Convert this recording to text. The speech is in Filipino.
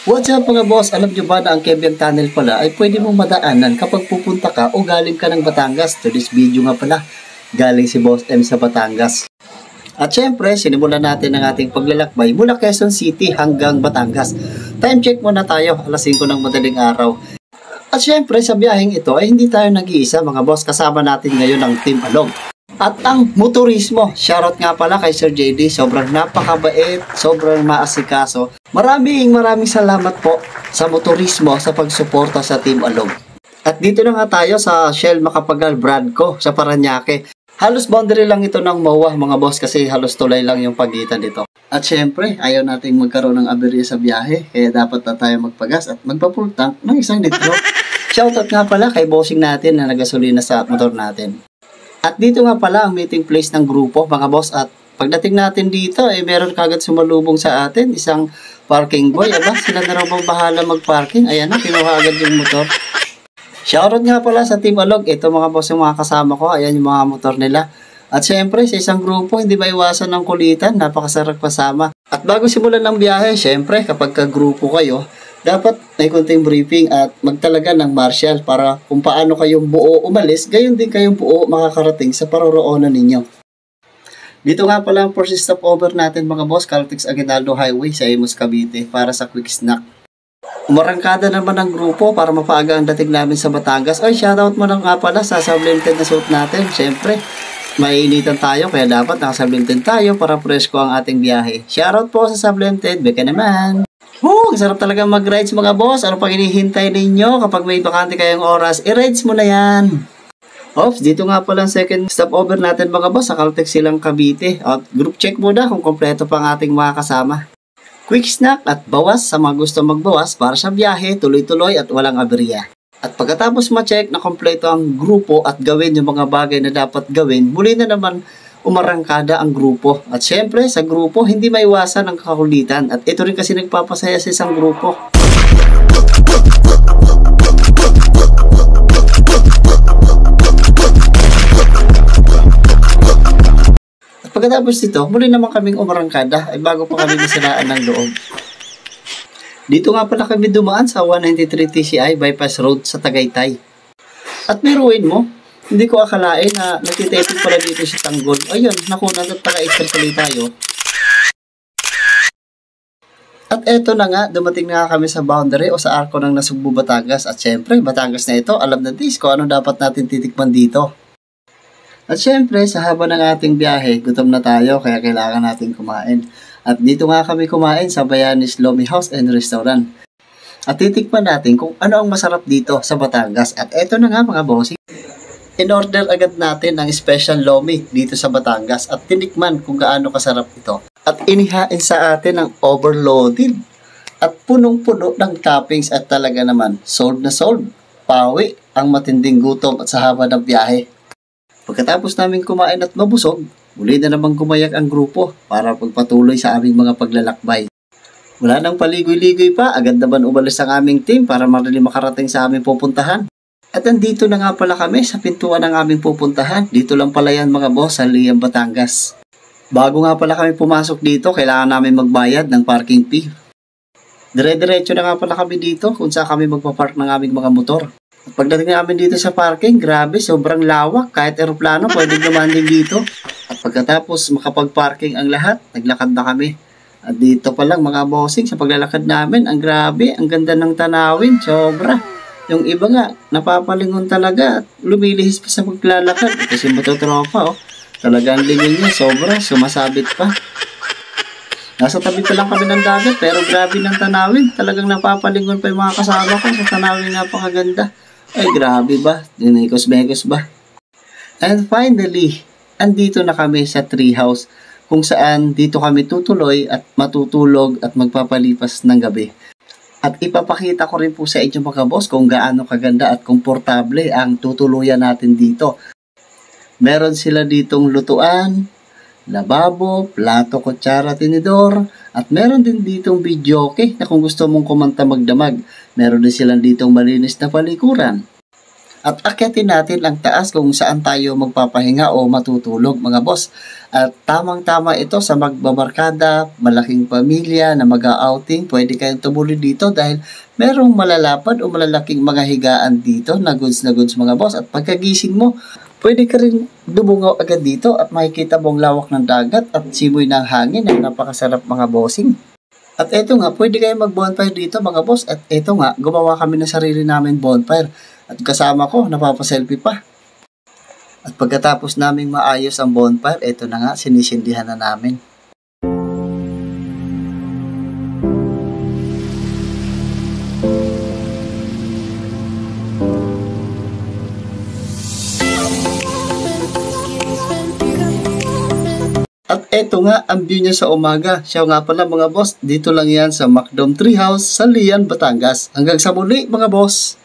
What's up mga boss? Alam nyo ba na ang Quevian Tunnel pala ay pwede mong madaanan kapag pupunta ka o galing ka ng Batangas? To this video nga pala, galing si Boss M sa Batangas. At syempre, sinimulan natin ang ating paglalakbay mula Quezon City hanggang Batangas. Time check muna tayo, alas 5 ng madaling araw. At syempre, sa biyaheng ito ay hindi tayo nag-iisa mga boss. Kasama natin ngayon ang Team Alog. At ang motorismo, shoutout nga pala kay Sir JD, sobrang napakabait, sobrang maasikaso. Maraming salamat po sa motorismo sa pagsuporta sa Team Alog. At dito na nga tayo sa Shell Macapagal Bradco sa Parañaque. Halos boundary lang ito ng MOA mga boss kasi halos tulay lang yung pagitan dito. At syempre, ayaw nating magkaroon ng aberya sa biyahe kaya dapat na tayo magpagas at magpa-full tank ng 1 litro. Shoutout nga pala kay bossing natin na nagasolina sa motor natin. At dito nga pala ang meeting place ng grupo mga boss at pagdating natin dito ay meron kagad sumalubong sa atin isang parking boy. Aba, sila na raw bang bahala mag-parking? Ayan na, kinuha agad yung motor. Shoutout nga pala sa Team Alog. Ito mga boss yung mga kasama ko. Ayan yung mga motor nila. At syempre sa isang grupo hindi maiwasan ng kulitan. Napakasarap kasama. At bago simulan ng biyahe, syempre kapag ka-grupo kayo, dapat may konting briefing at magtalaga ng marshal para kung paano kayong buo umalis, gayon din kayong buo makakarating sa paroroonan ninyo. Dito nga pala ang first stopover natin mga boss, Caltex Aguinaldo Highway sa Imus, Cavite para sa quick snack. Umarangkada naman ang grupo para mapaaga ang dating namin sa Batangas. Ay, shoutout mo na nga pala sa sublimted na suit natin. Siyempre, maiinitan tayo kaya dapat naka-sublimted tayo para presko ang ating biyahe. Shoutout po sa sublimted, beka naman. Ang sarap talaga mag-rides mga boss. Ano pang hinihintay ninyo kapag may bakante kayong oras? I-rides mo na yan. Ops, dito nga pala ang second stopover natin mga boss sa Caltex Silang Cavite. At group check muna kung kompleto pa ang ating mga kasama. Quick snack at bawas sa mga gusto magbawas para sa biyahe, tuloy-tuloy at walang aberya. At pagkatapos ma-check na kompleto ang grupo at gawin yung mga bagay na dapat gawin, muli na naman umarangkada ang grupo. At syempre, sa grupo, hindi maiwasan ang kakulitan. At ito rin kasi nagpapasaya sa isang grupo. At pagkatapos nito, muli naman kaming umarangkada ay bago pa kami nasiraan ng loob. Dito nga pala kami dumaan sa 193 TCI Bypass Road sa Tagaytay. At meron mo, hindi ko akalain na nagtitipid pala dito sa Tanggol. Ayun, nakunan at pala extra tuloy tayo. At eto na nga, dumating na kami sa boundary o sa arko ng Nasugbu, Batangas. At syempre, Batangas na ito, alam na dis kung ano dapat natin titikman dito. At syempre, sa haba ng ating biyahe, gutom na tayo kaya kailangan natin kumain. At dito nga kami kumain sa Bayanis Lomi House and Restaurant. At titikman natin kung ano ang masarap dito sa Batangas. At eto na nga mga bossing. In-order agad natin ang special lomi dito sa Batangas at tinikman kung gaano kasarap ito. At inihain sa atin ang overloaded at punong-puno ng toppings at talaga naman sold na sold. Pawi ang matinding gutom at sa haba ng biyahe. Pagkatapos namin kumain at mabusog, muli na namang gumayak ang grupo para pagpatuloy sa aming mga paglalakbay. Wala nang paligoy-ligoy pa, agad naman umalis ang aming team para marali makarating sa aming pupuntahan. At andito na nga pala kami sa pintuan ng aming pupuntahan. Dito lang pala yan mga boss sa Liam, Batangas. Bago nga pala kami pumasok dito, kailangan namin magbayad ng parking fee. Dire-diretso na nga pala kami dito kung saan kami magpapark ng aming mga motor. At pagdating namin dito sa parking, grabe, sobrang lawak. Kahit eroplano, pwede naman din dito. At pagkatapos makapag-parking ang lahat, naglakad na kami. At dito pa lang mga bossing, sa paglalakad namin, ang grabe, ang ganda ng tanawin, sobra. Yung iba nga, napapalingon talaga at lumilihis pa sa paglalakad. Kasi matotropa, talagang lingon niya, sobra, sumasabit pa. Nasa tabi pa lang kami ng dagat, pero grabe ng tanawin. Talagang napapalingon pa yung mga kasama ko sa tanawin napakaganda. Ay, grabe ba? Dinekos-bekos ba? And finally, andito na kami sa treehouse kung saan dito kami tutuloy at matutulog at magpapalipas ng gabi. At ipapakita ko rin po sa inyo mga boss kung gaano kaganda at komportable ang tutuluyan natin dito. Meron sila ditong lutuan, lababo, plato, kutsara, tinidor, at meron din ditong videoke na kung gusto mong kumanta magdamag. Meron din silang ditong malinis na palikuran. At akyatin natin ang taas kung saan tayo magpapahinga o matutulog mga boss. At tamang-tama ito sa magbabarkada, malaking pamilya na mag-outing. Pwede kayong tumuli dito dahil merong malalapad o malalaking mga higaan dito na goods mga boss. At pagkagising mo, pwede ka rin dumungaw agad dito at makikita mong lawak ng dagat at simoy ng hangin na napakasarap mga bossing. At eto nga, pwede kayo mag-bonfire dito mga boss. At eto nga, gumawa kami ng sarili namin bonfire. At kasama ko, napapaselfie pa. At pagkatapos naming maayos ang bonfire, eto na nga, sinisindihan na namin. At eto nga ang view niya sa umaga. Siya nga pala mga boss, dito lang yan sa Macdom Treehouse sa Lian, Batangas. Hanggang sa muli mga boss!